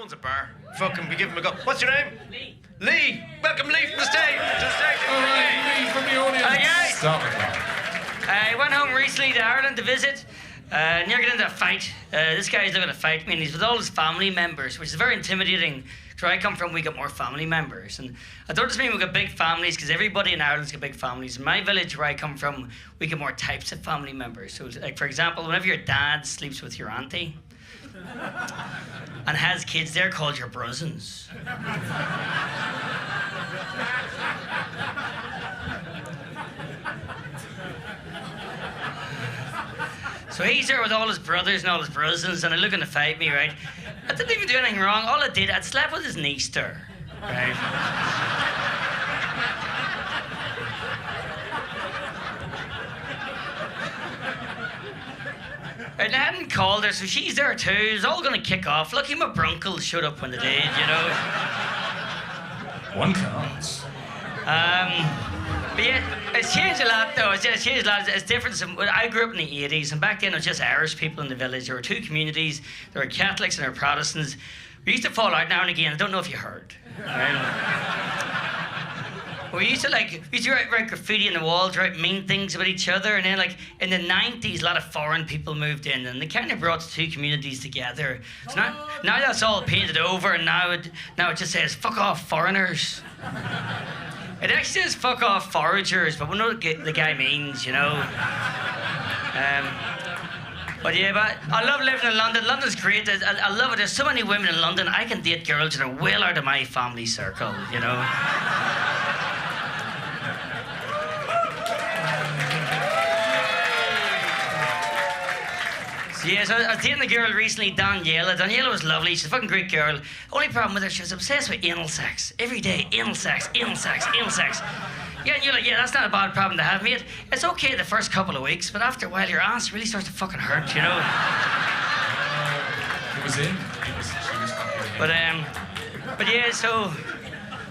owns a bar. Fucking, we give him a go. What's your name? Leigh. Leigh. Welcome, Leigh, from the stage. To the stage. All right, Leigh from the audience. Hi, guys. Stop it now. I went home recently to Ireland to visit. Near getting into a fight. This guy's looking to fight me, and he's with all his family members, which is very intimidating. Where I come from, we got more family members, and I thought this mean we got big families because everybody in Ireland's got big families. In my village, where I come from, we get more types of family members. So, like for example, whenever your dad sleeps with your auntie and has kids, they're called your brothers. So he's there with all his brothers and all his brothers, and they're looking to fight me, right? I didn't even do anything wrong. All I did, I'd slept with his niece there, right? And I hadn't called her, so she's there too. It's all gonna kick off. Lucky my brunkles showed up when they did, you know. One counts. But yeah, it's changed a lot though. It's changed a lot. It's different. I grew up in the 80s, and back then it was just Irish people in the village. There were two communities. There were Catholics and there were Protestants. We used to fall out now and again. I don't know if you heard. We used to write graffiti on the walls, write mean things about each other, and then like in the 90s, a lot of foreign people moved in, and they kind of brought the two communities together. So now that's all painted over, and now it just says "fuck off, foreigners." It actually says "fuck off, foragers," but we know what the guy means, you know. But I love living in London. London's great. I love it. There's so many women in London. I can date girls that are well out of my family circle, you know. Yeah, so I was dating a girl recently, Daniela. Daniela was lovely. She's a fucking great girl. Only problem with her, she was obsessed with anal sex. Every day, anal sex, anal sex, anal sex. Yeah, and you're like, yeah, that's not a bad problem to have, mate. It's okay the first couple of weeks, but after a while, your ass really starts to fucking hurt, you know? It was in. She was But yeah, so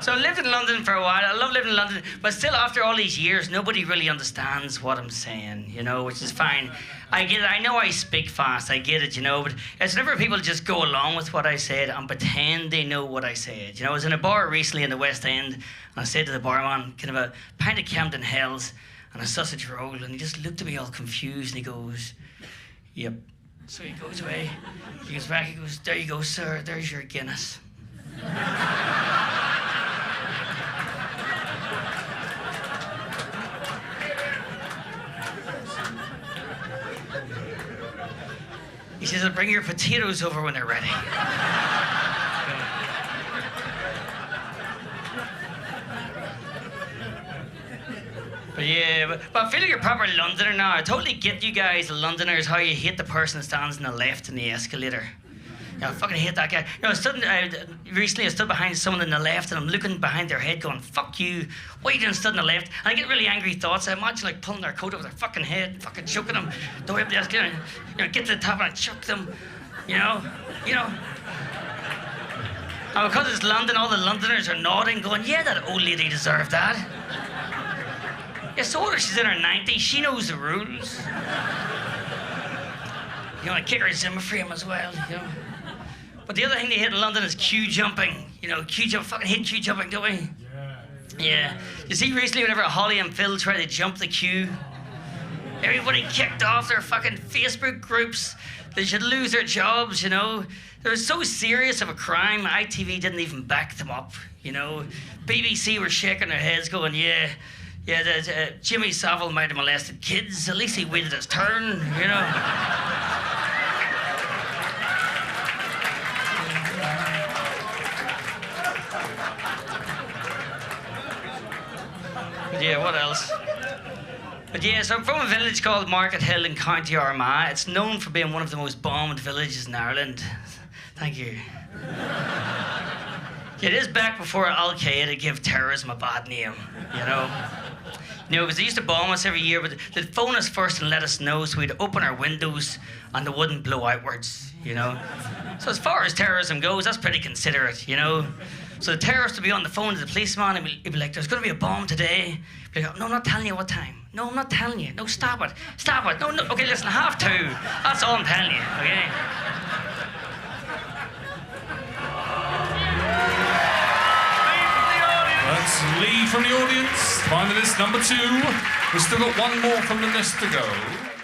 I lived in London for a while. I love living in London, but still, after all these years, nobody really understands what I'm saying, you know, which is fine. I get it. I know I speak fast. I get it, you know, but it's whenever people just go along with what I said and pretend they know what I said. You know, I was in a bar recently in the West End, and I said to the barman, kind of a pint of Camden Hells and a sausage roll, and he just looked at me all confused, and he goes, "Yep." So he goes away. He goes back. He goes, "There you go, sir. There's your Guinness." He says, "I'll bring your potatoes over when they're ready." But I feel like a proper Londoner now. I totally get you guys, Londoners, how you hate the person that stands on the left in the escalator. You know, I fucking hate that guy. You know, recently I stood behind someone on the left, and I'm looking behind their head going, "Fuck you, why you didn't stood on the left?" And I get really angry thoughts. I imagine like pulling their coat over their fucking head, fucking choking them, the way up the escalator, you know, get to the top and I choke them, you know. And because it's London, all the Londoners are nodding, going, "Yeah, that old lady deserved that." Yeah, so old, she's in her 90s, she knows the rules. You know, I kick her in Zimmer frame as well, you know. But the other thing they hate in London is queue jumping. You know, queue jump, fucking hate queue jumping, don't we? Yeah. You see, recently, whenever Holly and Phil tried to jump the queue, everybody kicked off their fucking Facebook groups. They should lose their jobs, you know. They were so serious of a crime, ITV didn't even back them up, you know. BBC were shaking their heads going, yeah, Jimmy Savile might have molested kids. At least he waited his turn, you know. But yeah, what else? But yeah, so I'm from a village called Market Hill in County Armagh. It's known for being one of the most bombed villages in Ireland. Thank you. It is back before Al-Qaeda gave terrorism a bad name, you know. You know, because they used to bomb us every year, but they'd phone us first and let us know so we'd open our windows and they wouldn't blow outwards, you know. So as far as terrorism goes, that's pretty considerate, you know. So the terrorist would be on the phone to the policeman and he'd be like, "There's going to be a bomb today." He'd be like, "No, I'm not telling you what time. No, I'm not telling you. No, stop it. Stop it. No. Okay, listen, 1:30. That's all I'm telling you, okay?" Leigh from the audience. Finalist number 2. We've still got one more from the list to go.